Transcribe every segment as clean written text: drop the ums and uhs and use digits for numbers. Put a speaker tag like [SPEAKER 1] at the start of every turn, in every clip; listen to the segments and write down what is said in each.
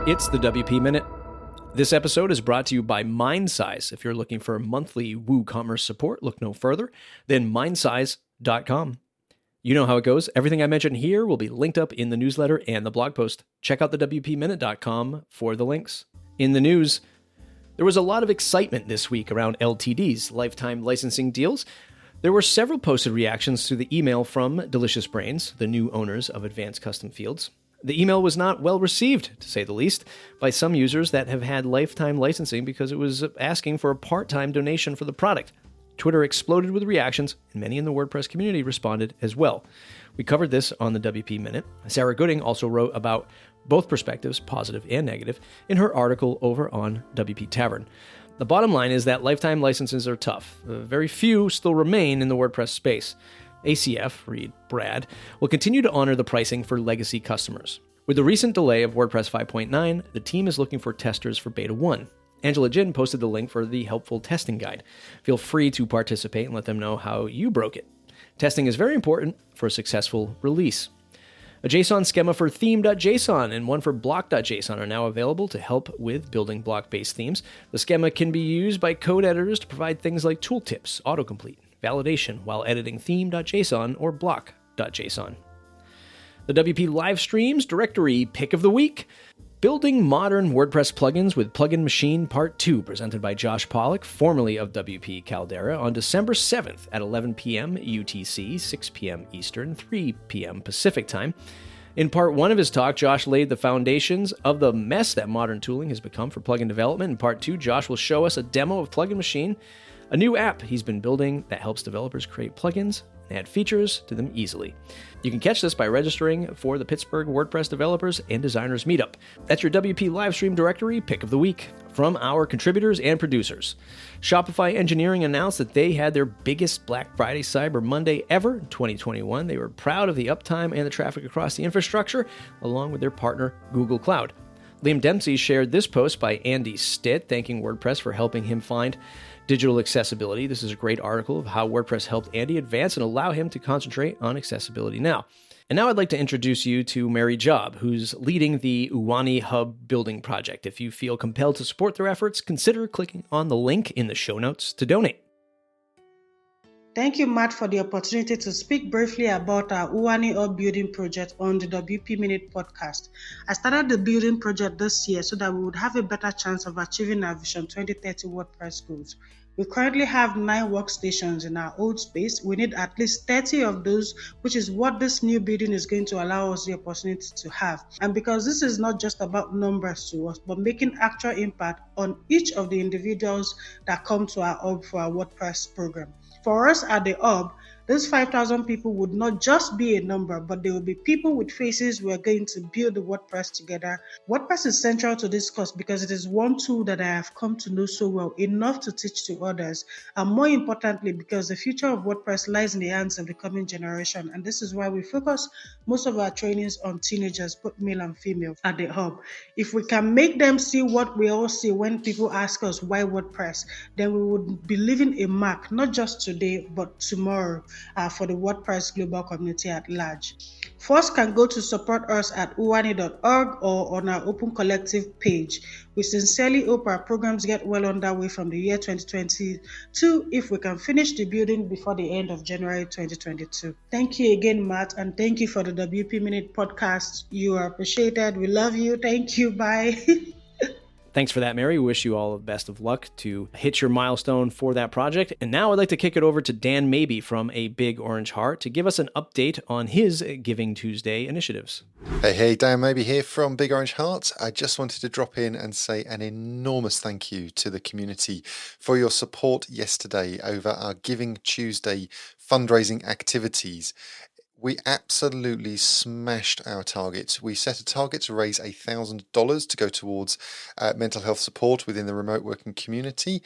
[SPEAKER 1] It's the WP Minute. This episode is brought to you by MindSize. If you're looking for monthly WooCommerce support, look no further than mindsize.com. You know how it goes. Everything I mentioned here will be linked up in the newsletter and the blog post. Check out the WPminute.com for the links. In the news, there was a lot of excitement this week around LTDs, lifetime licensing deals. There were several posted reactions to the email from Delicious Brains, the new owners of Advanced Custom Fields. The email was not well received, to say the least, by some users that have had lifetime licensing because it was asking for a part-time donation for the product. Twitter exploded with reactions, and many in the WordPress community responded as well. We covered this on the WP Minute. Sarah Gooding also wrote about both perspectives, positive and negative, in her article over on WP Tavern. The bottom line is that lifetime licenses are tough. Very few still remain in the WordPress space. ACF, read Brad, will continue to honor the pricing for legacy customers. With the recent delay of WordPress 5.9, the team is looking for testers for Beta 1. Angela Jin posted the link for the helpful testing guide. Feel free to participate and let them know how you broke it. Testing is very important for a successful release. A JSON schema for theme.json and one for block.json are now available to help with building block-based themes. The schema can be used by code editors to provide things like tooltips, autocomplete, validation while editing theme.json or block.json. The WP live streams directory pick of the week. Building modern WordPress plugins with Plugin Machine Part 2, presented by Josh Pollock, formerly of WPCaldera, on December 7th at 11 p.m. UTC, 6 p.m. Eastern, 3 p.m. Pacific Time. In Part 1 of his talk, Josh laid the foundations of the mess that modern tooling has become for plugin development. In Part 2, Josh will show us a demo of Plugin Machine, a new app he's been building that helps developers create plugins and add features to them easily. You can catch this by registering for the Pittsburgh WordPress Developers and Designers Meetup. That's your WP Livestream Directory Pick of the Week from our contributors and producers. Shopify Engineering announced that they had their biggest Black Friday Cyber Monday ever in 2021. They were proud of the uptime and the traffic across the infrastructure, along with their partner, Google Cloud. Liam Dempsey shared this post by Andy Stitt, thanking WordPress for helping him find digital accessibility. This is a great article of how WordPress helped Andy advance and allow him to concentrate on accessibility now. And now I'd like to introduce you to Mary Job, who's leading the Uwani Hub Building Project. If you feel compelled to support their efforts, consider clicking on the link in the show notes to donate.
[SPEAKER 2] Thank you, Matt, for the opportunity to speak briefly about our Uwani Hub Building Project on the WP Minute podcast. I started the building project this year so that we would have a better chance of achieving our Vision 2030 WordPress goals. We currently have 9 workstations in our old space. We need at least 30 of those, which is what this new building is going to allow us the opportunity to have. And because this is not just about numbers to us, but making actual impact on each of the individuals that come to our hub for our WordPress program. For us at the hub, those 5,000 people would not just be a number, but they will be people with faces who are going to build the WordPress together. WordPress is central to this course because it is one tool that I have come to know so well, enough to teach to others, and more importantly, because the future of WordPress lies in the hands of the coming generation, and this is why we focus most of our trainings on teenagers, both male and female, at the hub. If we can make them see what we all see when people ask us why WordPress, then we would be leaving a mark, not just today, but tomorrow. For the WordPress global community at large. First can go to support us at uwani.org or on our Open Collective page. We sincerely hope our programs get well underway from the year 2022 if we can finish the building before the end of January 2022. Thank you again, Matt, and thank you for the WP Minute podcast. You are appreciated. We love you. Thank you. Bye.
[SPEAKER 1] Thanks for that, Mary. We wish you all the best of luck to hit your milestone for that project. And now I'd like to kick it over to Dan Mabey from A Big Orange Heart to give us an update on his Giving Tuesday initiatives.
[SPEAKER 3] Hey, Dan Mabey here from Big Orange Heart. I just wanted to drop in and say an enormous thank you to the community for your support yesterday over our Giving Tuesday fundraising activities. We absolutely smashed our target. We set a target to raise $1,000 to go towards mental health support within the remote working community.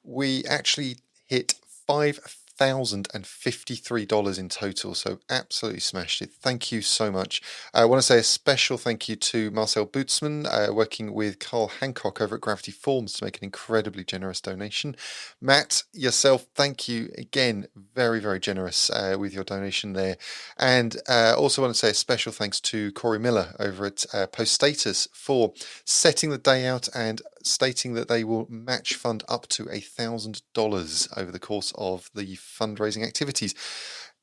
[SPEAKER 3] We actually hit $5,000 $1,053 in total, so absolutely smashed it. Thank you so much. I want to say a special thank you to Marcel Bootsman, working with Carl Hancock over at Gravity Forms to make an incredibly generous donation. Matt, yourself, thank you again. Very, very generous with your donation there. And also want to say a special thanks to Corey Miller over at Post Status for setting the day out and stating that they will match fund up to $1,000 over the course of the fundraising activities.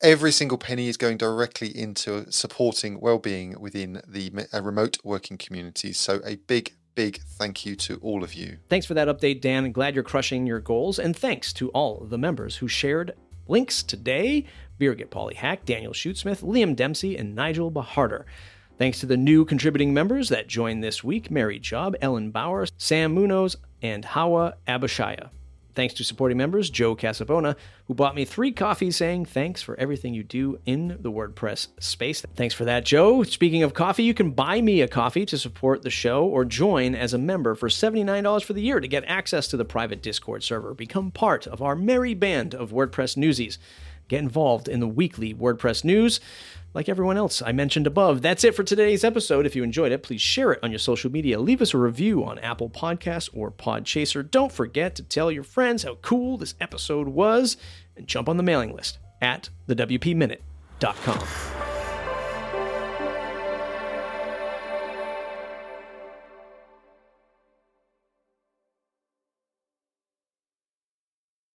[SPEAKER 3] Every single penny is going directly into supporting well-being within the remote working communities. So a big thank you to all of you.
[SPEAKER 1] Thanks for that update, Dan. I'm glad you're crushing your goals. And thanks to all the members who shared links today: Birgit Polly Hack, Daniel Shootsmith, Liam Dempsey, and Nigel Baharder. Thanks to the new contributing members that joined this week: Mary Job, Ellen Bauer, Sam Munoz, and Hawa Abashaya. Thanks to supporting members Joe Casabona, who bought me 3 coffees saying thanks for everything you do in the WordPress space. Thanks for that, Joe. Speaking of coffee, you can buy me a coffee to support the show or join as a member for $79 for the year to get access to the private Discord server. Become part of our merry band of WordPress newsies. Get involved in the weekly WordPress news like everyone else I mentioned above. That's it for today's episode. If you enjoyed it, please share it on your social media. Leave us a review on Apple Podcasts or Podchaser. Don't forget to tell your friends how cool this episode was and jump on the mailing list at thewpminute.com.